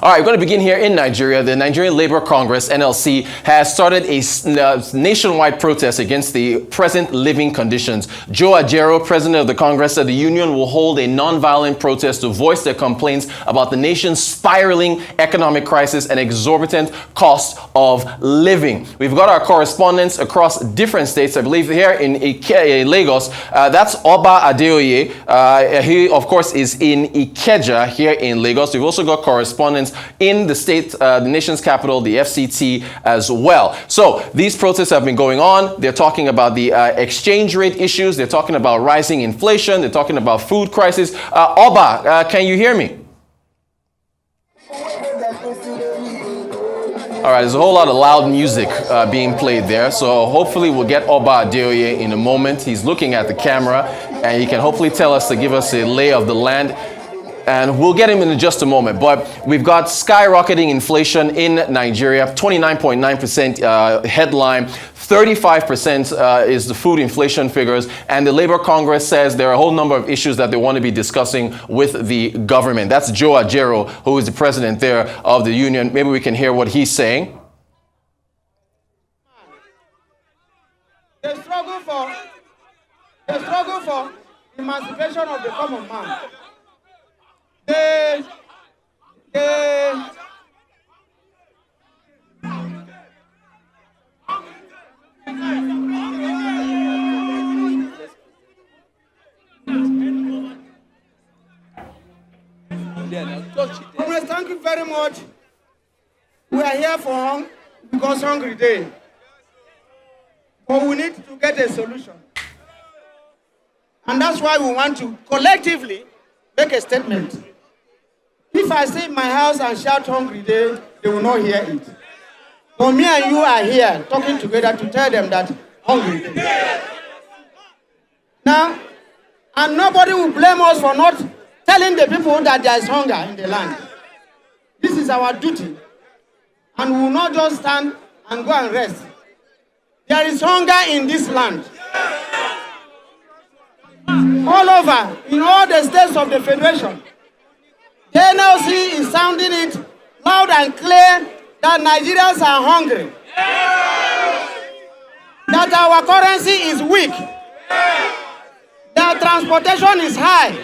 All right, we're going to begin here in Nigeria. The Nigerian Labour Congress, NLC, has started a nationwide protest against the present living conditions. Joe Ajero, president of the Congress, said the union will hold a non-violent protest to voice their complaints about the nation's spiraling economic crisis and exorbitant cost of living. We've got our correspondents across different states. I believe here in Lagos, that's Oba ADEOYE. He, of course, is in Ikeja here in Lagos. We've also got correspondents in the state, the nation's capital, the FCT as well. So these protests have been going on. They're talking about the exchange rate issues. They're talking about rising inflation. They're talking about food crisis. Oba, can you hear me? All right, there's a whole lot of loud music being played there. So hopefully we'll get Oba ADEOYE in a moment. He's looking at the camera and he can hopefully tell us to give us a lay of the land. And we'll get him in just a moment. But we've got skyrocketing inflation in Nigeria, 29.9% headline, 35% is the food inflation figures. And the Labour Congress says there are a whole number of issues that they want to be discussing with the government. That's Joe Ajero, who is the president there of the union. Maybe we can hear what he's saying. The struggle for emancipation of the common man. Comrades, thank you very much. We are here for because hungry day. But we need to get a solution. And that's why we want to collectively make a statement. If I stay in my house and shout hungry day, they will not hear it. But me and you are here talking together to tell them that hungry day. Now, and nobody will blame us for not telling the people that there is hunger in the land. This is our duty. And we will not just stand and go and rest. There is hunger in this land. All over, in all the states of the Federation. The NLC is sounding it loud and clear that Nigerians are hungry. That our currency is weak. That transportation is high.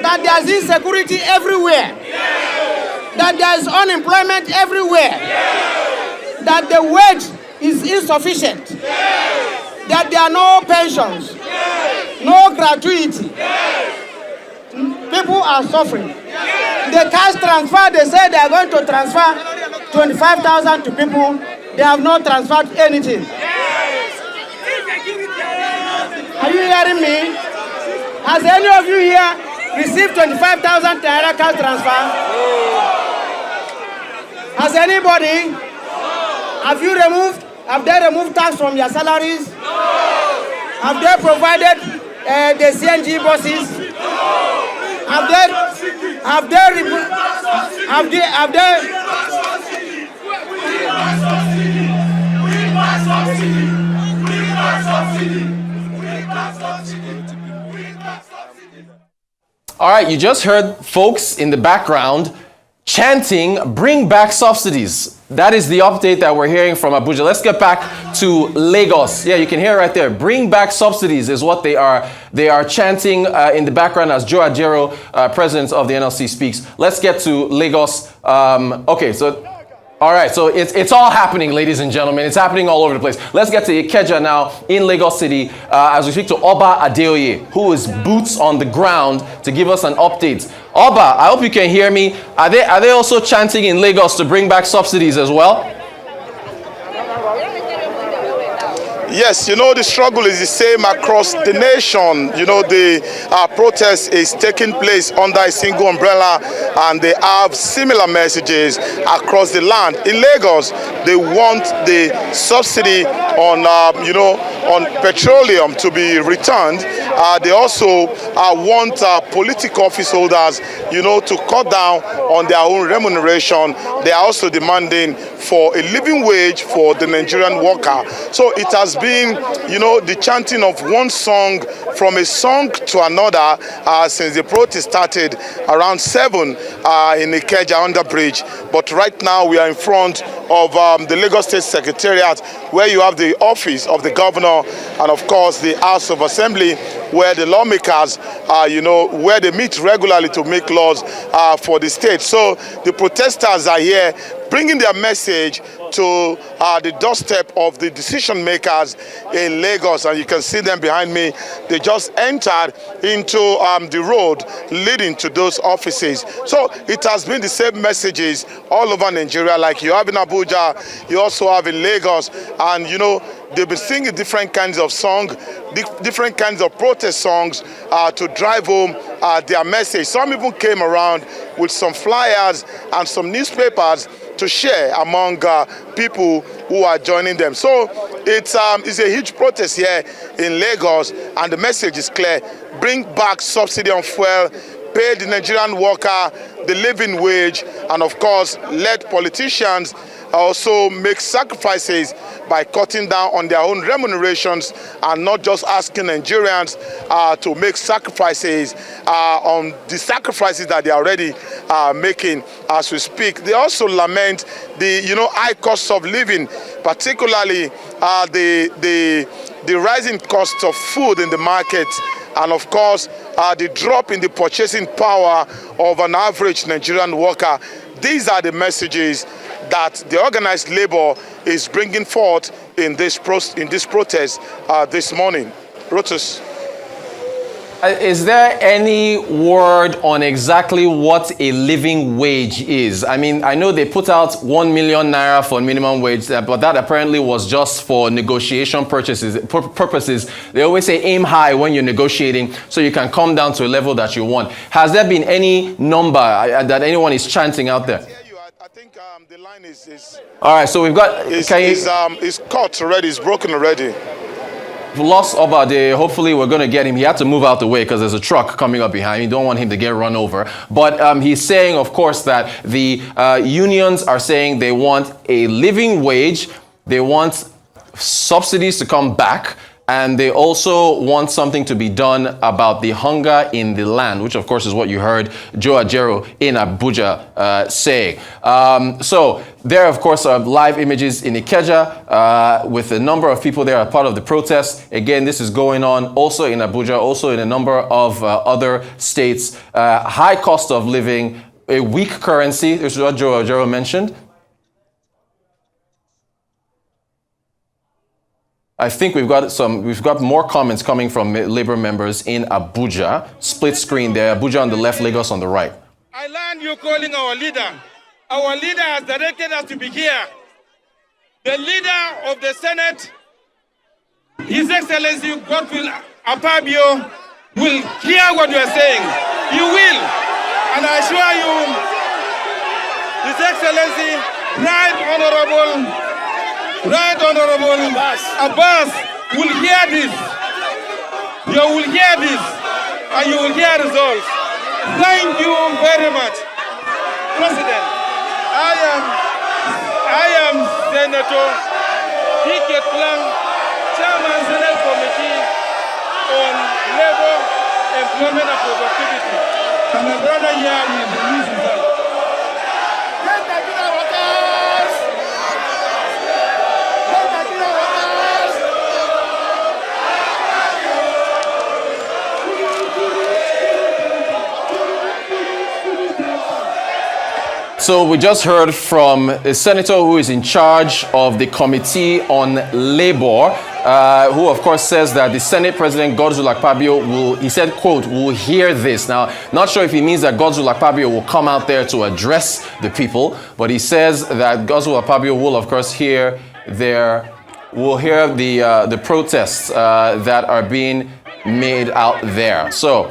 That there is insecurity everywhere. That there is unemployment everywhere. That the wage is insufficient. That there are no pensions. No gratuity. People are suffering. The cash transfer, they say they are going to transfer 25,000 to people. They have not transferred anything. Are you hearing me? Has any of you here received 25,000 Naira cash transfer? Has anybody? Have they removed tax from your salaries? Have they provided the CNG buses? Have All right, you just heard folks in the background chanting, "Bring back subsidies." That is the update that we're hearing from Abuja. Let's get back to Lagos. Yeah, you can hear right there. "Bring back subsidies" is what they are chanting in the background as Joe Ajero, president of the NLC, speaks. Let's get to Lagos. Okay, so all right, so it's all happening, ladies and gentlemen. It's happening all over the place. Let's get to Ikeja now in Lagos City as we speak to Oba ADEOYE, who is boots on the ground to give us an update. Oba, I hope you can hear me. Are they also chanting in Lagos to bring back subsidies as well? Yes, the struggle is the same across the nation. The protest is taking place under a single umbrella, and they have similar messages across the land. In Lagos, they want the subsidy on, on petroleum to be returned. They also want political office holders, to cut down on their own remuneration. They are also demanding for a living wage for the Nigerian worker. So it has been, the chanting of one song from a song to another since the protest started around 7 in Ikeja under bridge. But right now we are in front of the Lagos State Secretariat, where you have the office of the governor and of course the House of Assembly, where the lawmakers where they meet regularly to make laws for the state. So the protesters are here bringing their message to the doorstep of the decision makers in Lagos, and you can see them behind me. They just entered into the road leading to those offices. So it has been the same messages all over Nigeria, like you have in Abuja, you also have in Lagos, and they've been singing different kinds of songs, different kinds of protest songs to drive home their message. Some even came around with some flyers and some newspapers to share among people who are joining them. So it's a huge protest here in Lagos, and the message is clear: bring back subsidy on fuel, pay the Nigerian worker the living wage, and of course let politicians also make sacrifices by cutting down on their own remunerations and not just asking Nigerians to make sacrifices on the sacrifices that they are already making as we speak. They also lament the high cost of living, particularly the rising cost of food in the market, and of course the drop in the purchasing power of an average Nigerian worker. These are the messages that the organized labor is bringing forth in this protest this morning. Rotus. Is there any word on exactly what a living wage is? I mean, I know they put out 1 million naira for minimum wage, but that apparently was just for negotiation purposes. They always say aim high when you're negotiating so you can come down to a level that you want. Has there been any number that anyone is chanting out there? I think the line is all right, so we've got... It's cut already, it's broken already. Lost OBA, hopefully we're going to get him. He had to move out the way because there's a truck coming up behind him. You don't want him to get run over. But he's saying, of course, that the unions are saying they want a living wage, they want subsidies to come back, and they also want something to be done about the hunger in the land, which of course is what you heard Joe Ajero in Abuja say. So there, of course, are live images in Ikeja with a number of people there are part of the protest. Again, this is going on also in Abuja, also in a number of other states. High cost of living, a weak currency, this is what Joe Ajero mentioned. I think we've got more comments coming from labor members in Abuja. Split screen there, Abuja on the left, Lagos on the right. I learned you calling our leader. Our leader has directed us to be here. The leader of the Senate, His Excellency Godwill Akpabio, will hear what you are saying. You will. And I assure you, His Excellency, Right Honorable Abbas will hear this. You will hear this, and you will hear results. Thank you very much, President. I am Senator Dicket Lang, Chairman Senate Committee on Labor, Employment and Productivity. And my brother here will release himself. So we just heard from a senator who is in charge of the Committee on Labor, who of course says that the Senate President Godwill Akpabio he said, quote, will hear this. Now, not sure if he means that Godwill Akpabio will come out there to address the people, but he says that Godwill Akpabio will of course hear the protests that are being made out there. So